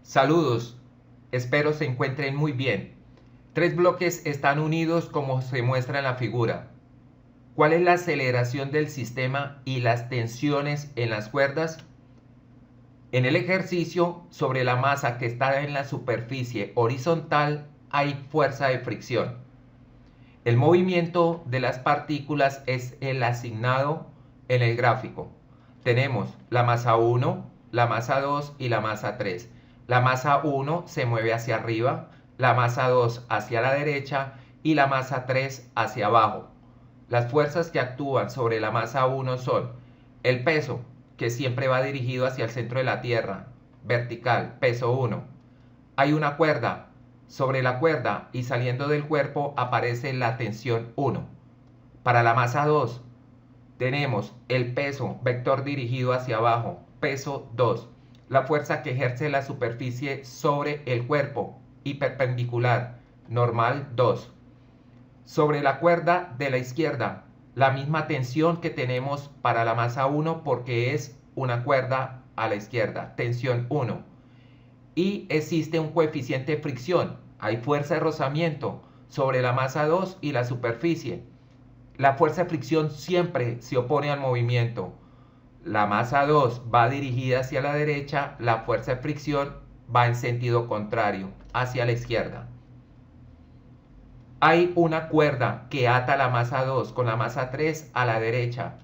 Saludos, espero se encuentren muy bien. Tres bloques están unidos como se muestra en la figura. ¿Cuál es la aceleración del sistema y las tensiones en las cuerdas? En el ejercicio, sobre la masa que está en la superficie horizontal hay fuerza de fricción. El movimiento de las partículas es el asignado en el gráfico. Tenemos la masa 1, la masa 2 y la masa 3. La masa 1 se mueve hacia arriba, la masa 2 hacia la derecha y la masa 3 hacia abajo. Las fuerzas que actúan sobre la masa 1 son el peso, que siempre va dirigido hacia el centro de la Tierra, vertical, peso 1. Hay una cuerda. Sobre la cuerda y saliendo del cuerpo aparece la tensión 1. Para la masa 2 tenemos el peso, vector dirigido hacia abajo, peso 2. La fuerza que ejerce la superficie sobre el cuerpo y perpendicular, normal 2. Sobre la cuerda de la izquierda, la misma tensión que tenemos para la masa 1 porque es una cuerda a la izquierda, tensión 1. Y existe un coeficiente de fricción, hay fuerza de rozamiento sobre la masa 2 y la superficie. La fuerza de fricción siempre se opone al movimiento. La masa 2 va dirigida hacia la derecha, la fuerza de fricción va en sentido contrario, hacia la izquierda. Hay una cuerda que ata la masa 2 con la masa 3 a la derecha.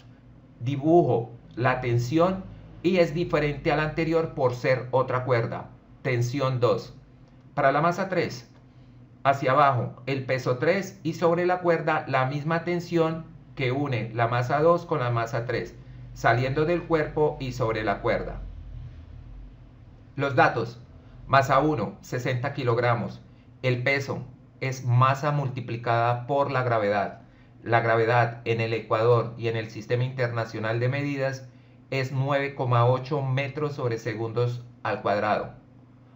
Dibujo la tensión y es diferente a la anterior por ser otra cuerda. Tensión 2. Para la masa 3, hacia abajo el peso 3 y sobre la cuerda la misma tensión que une la masa 2 con la masa 3, saliendo del cuerpo y sobre la cuerda. Los datos: masa 1, 60 kilogramos. El peso es masa multiplicada por la gravedad. La gravedad en el Ecuador y en el Sistema Internacional de Medidas es 9,8 metros sobre segundos al cuadrado.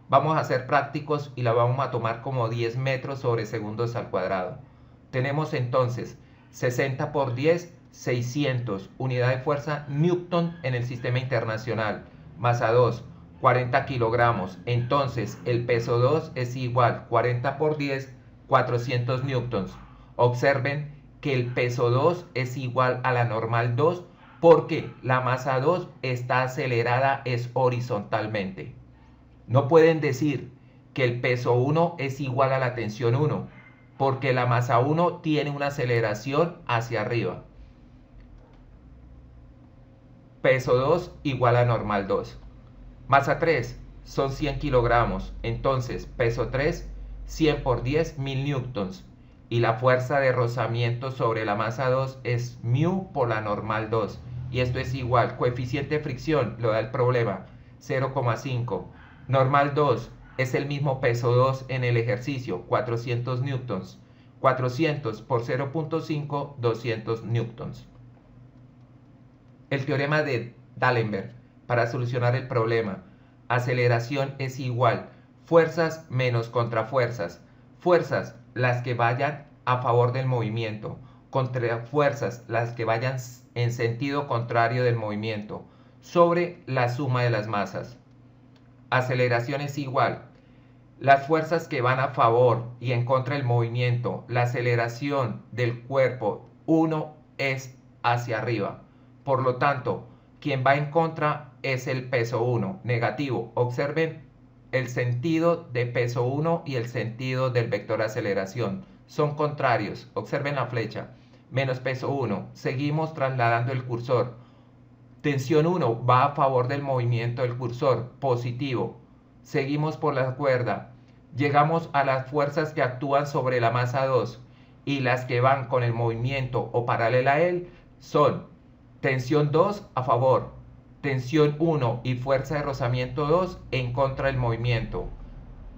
Vamos a ser prácticos y la vamos a tomar como 10 metros sobre segundos al cuadrado. Tenemos entonces 60 por 10, 600 unidad de fuerza Newton en el Sistema Internacional. Masa 2, 40 kilogramos. Entonces el peso 2 es igual 40 por 10, 400 newtons. Observen que el peso 2 es igual a la normal 2 porque la masa 2 está acelerada es horizontalmente. No pueden decir que el peso 1 es igual a la tensión 1 porque la masa 1 tiene una aceleración hacia arriba. Peso 2 igual a normal 2. Masa 3 son 100 kilogramos, entonces peso 3, 100 por 10, 1000 newtons. Y la fuerza de rozamiento sobre la masa 2 es mu por la normal 2. Y esto es igual, coeficiente de fricción, lo da el problema, 0,5. Normal 2 es el mismo peso 2 en el ejercicio, 400 newtons. 400 por 0,5, 200 newtons. El teorema de D'Alembert para solucionar el problema. Aceleración es igual fuerzas menos contrafuerzas. Fuerzas las que vayan a favor del movimiento, contrafuerzas las que vayan en sentido contrario del movimiento, sobre la suma de las masas. Aceleración es igual las fuerzas que van a favor y en contra del movimiento. La aceleración del cuerpo 1 es hacia arriba. Por lo tanto, quien va en contra es el peso 1, negativo. Observen el sentido de peso 1 y el sentido del vector de aceleración. Son contrarios. Observen la flecha. Menos peso 1. Seguimos trasladando el cursor. Tensión 1 va a favor del movimiento del cursor, positivo. Seguimos por la cuerda. Llegamos a las fuerzas que actúan sobre la masa 2 y las que van con el movimiento o paralela a él son tensión 2 a favor, tensión 1 y fuerza de rozamiento 2 en contra del movimiento.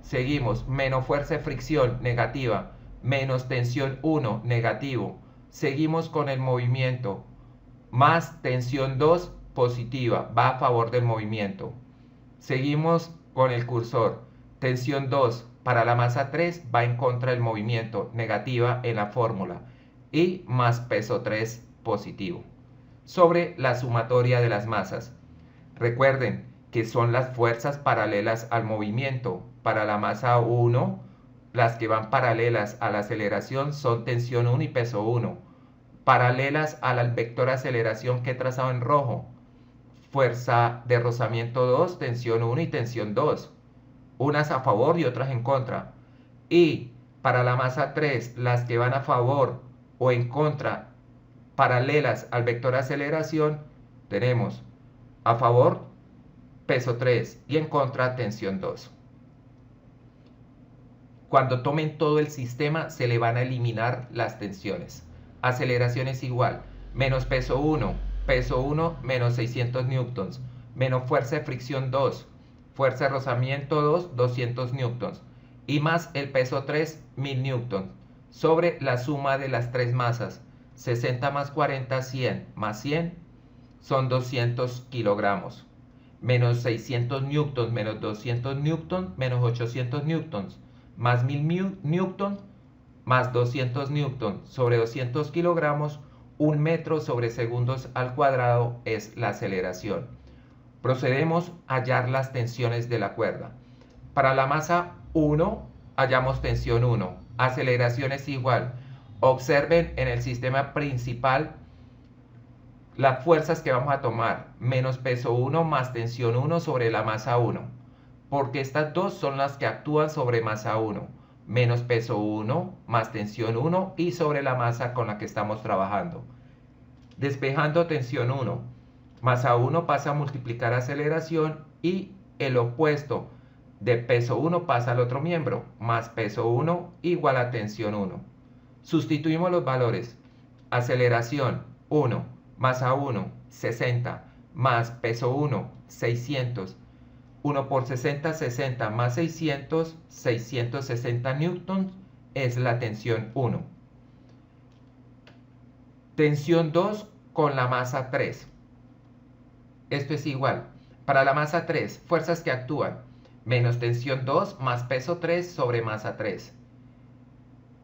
Seguimos, menos fuerza de fricción negativa, menos tensión 1 negativo. Seguimos con el movimiento, más tensión 2 positiva, va a favor del movimiento. Seguimos con el cursor, tensión 2 para la masa 3 va en contra del movimiento, negativa en la fórmula, y más peso 3 positivo. Sobre la sumatoria de las masas. Recuerden que son las fuerzas paralelas al movimiento. Para la masa 1, las que van paralelas a la aceleración son tensión 1 y peso 1. Paralelas al vector aceleración que he trazado en rojo, fuerza de rozamiento 2, tensión 1 y tensión 2. Unas a favor y otras en contra. Y para la masa 3, las que van a favor o en contra, paralelas al vector aceleración, tenemos a favor peso 3 y en contra tensión 2. Cuando tomen todo el sistema se le van a eliminar las tensiones. Aceleración es igual, menos peso 1 menos 600 newtons, menos fuerza de fricción 2, fuerza de rozamiento 2, 200 newtons, y más el peso 3, 1000 newtons, sobre la suma de las tres masas, 60 más 40, 100, más 100, son 200 kilogramos, menos 600 newtons, menos 200 newtons, menos 800 newtons, más 1000 newtons, más 200 newtons, sobre 200 kilogramos, 1 metro sobre segundos al cuadrado es la aceleración. Procedemos a hallar las tensiones de la cuerda. Para la masa 1, hallamos tensión 1. Aceleración es igual. Observen en el sistema principal las fuerzas que vamos a tomar. Menos peso 1 más tensión 1 sobre la masa 1. Porque estas dos son las que actúan sobre masa 1. Menos peso 1 más tensión 1 y sobre la masa con la que estamos trabajando. Despejando tensión 1, masa 1 pasa a multiplicar aceleración y el opuesto de peso 1 pasa al otro miembro, más peso 1 igual a tensión 1. Sustituimos los valores. Aceleración 1, masa 1, 60, más peso 1, 600. 1 por 60, 60 más 600, 660 newtons es la tensión 1. Tensión 2 con la masa 3. Esto es igual. Para la masa 3, fuerzas que actúan. Menos tensión 2 más peso 3 sobre masa 3.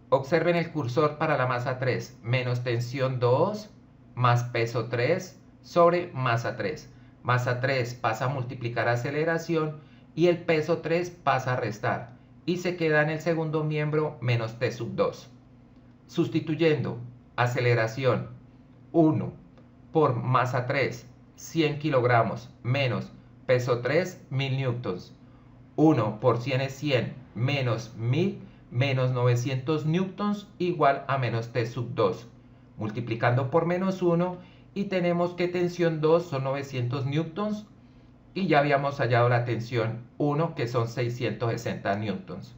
Observen el cursor para la masa 3. Menos tensión 2 más peso 3 sobre masa 3. Masa 3 pasa a multiplicar aceleración y el peso 3 pasa a restar. Y se queda en el segundo miembro menos T sub 2. Sustituyendo aceleración 1 por masa 3, 100 kilogramos, menos peso 3, 1000 newtons. 1 por 100 es 100, menos 1000, menos 900 newtons, igual a menos T sub 2. Multiplicando por menos 1 y tenemos que tensión 2 son 900 newtons y ya habíamos hallado la tensión 1 que son 660 newtons.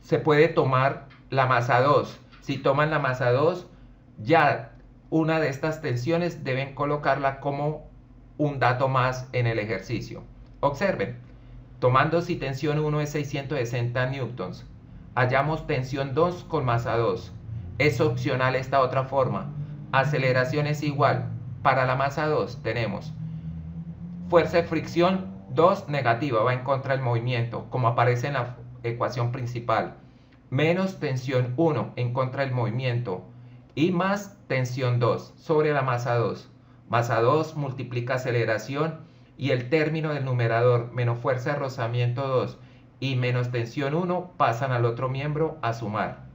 Se puede tomar la masa 2. Si toman la masa 2, ya una de estas tensiones deben colocarla como un dato más en el ejercicio. Observen, tomando si tensión 1 es 660 newtons, hallamos tensión 2 con masa 2. Es opcional esta otra forma. Aceleración es igual. Para la masa 2 tenemos fuerza de fricción 2 negativa, va en contra del movimiento, como aparece en la ecuación principal, menos tensión 1 en contra del movimiento y más tensión 2 sobre la masa 2. Masa 2 multiplica aceleración y el término del numerador menos fuerza de rozamiento 2 y menos tensión 1 pasan al otro miembro a sumar.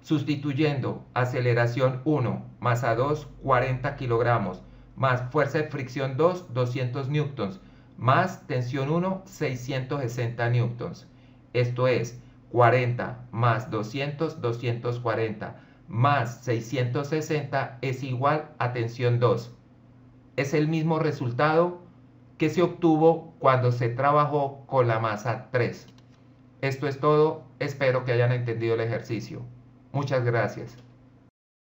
Sustituyendo aceleración 1, masa 2, 40 kilogramos, más fuerza de fricción 2, 200 newtons, más tensión 1, 660 newtons. Esto es 40 más 200, 240, más 660 es igual a tensión 2. Es el mismo resultado que se obtuvo cuando se trabajó con la masa 3. Esto es todo, espero que hayan entendido el ejercicio. Muchas gracias.